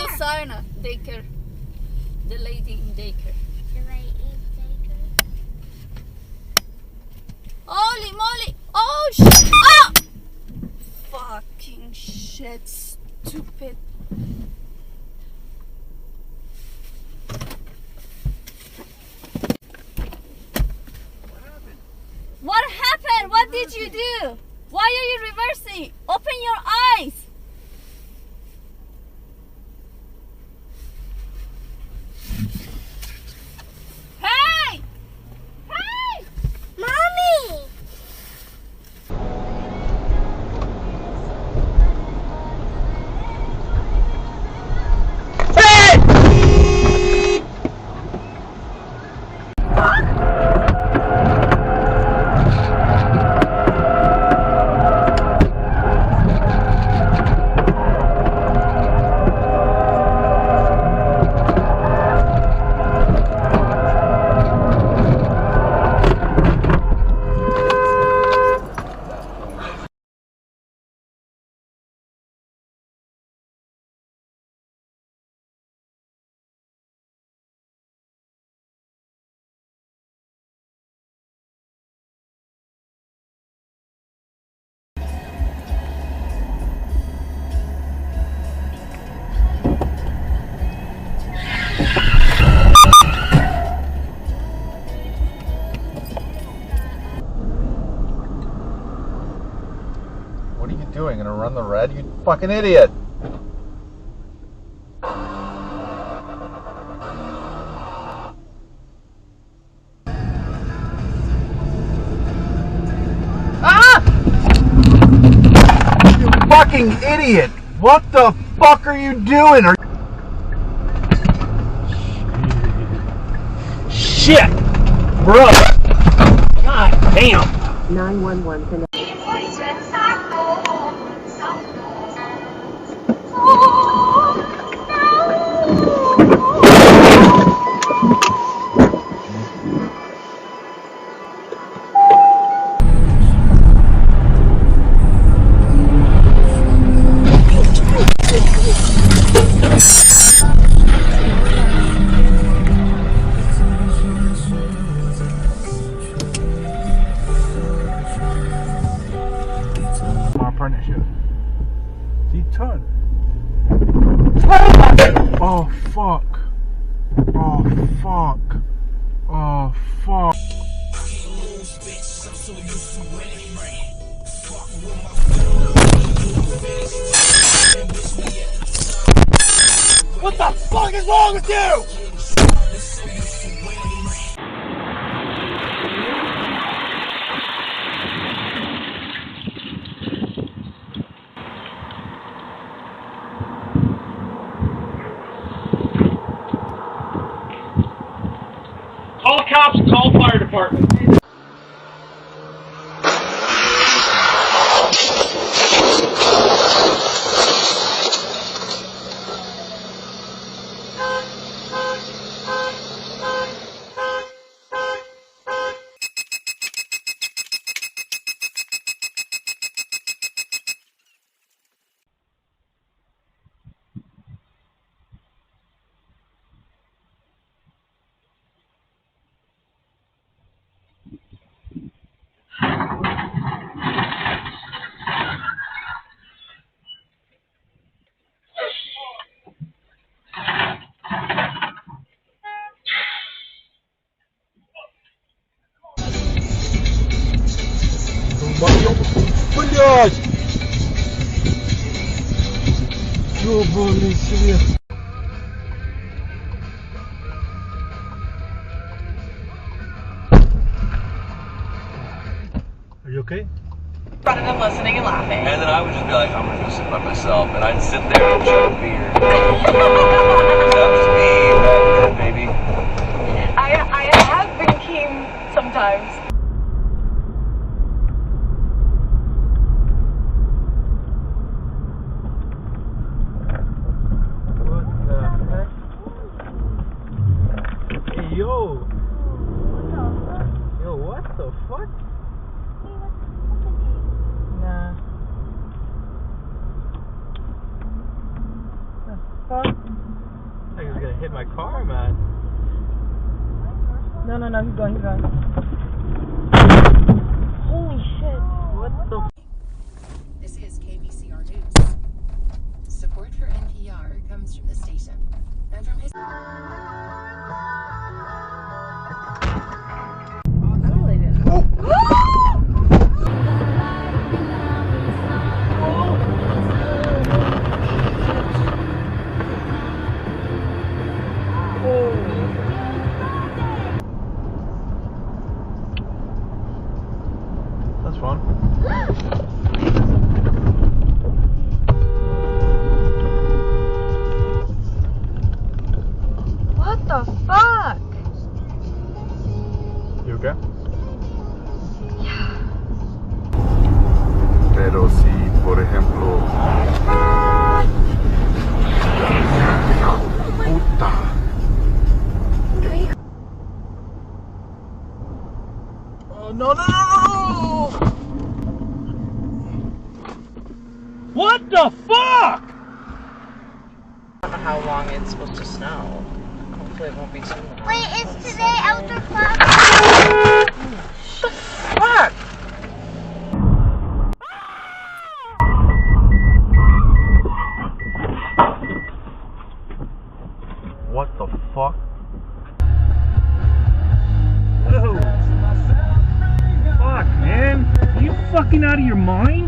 Susanna daycare, the lady in daycare. Holy moly! Oh shit! Oh! Fucking shit! Stupid. What happened? What did you do? Why are you reversing? Open your eyes. Hey! Hey! Mommy! What are you doing? Gonna run the red? You fucking idiot! Ah! You fucking idiot! What the fuck are you doing? Shit! Bro! God damn! 911 connect. Apprenticeship. See, turn. Oh fuck. Oh fuck. Oh fuck. What the fuck is wrong with you? Call cops, call fire department. Блять! Ёбаный свет! Are you okay? Rather than listening and laughing. And then I would just be like, I'm gonna go sit by myself, and I'd sit there and chug beer. That was me back then, baby. hit my car, man. No, keep going, Holy shit. What the f? This is KBCR News. Support for NPR comes from the station and from his. I really didn't. That's fun. What the fuck? You okay? Pero si, por ejemplo... Puta. Oh, no! What the fuck? I don't know how long it's supposed to snow. Hopefully it won't be too long. Wait, is today outdoor clock? Fuck! What the fuck? Whoa! Fuck, man! Are you fucking out of your mind?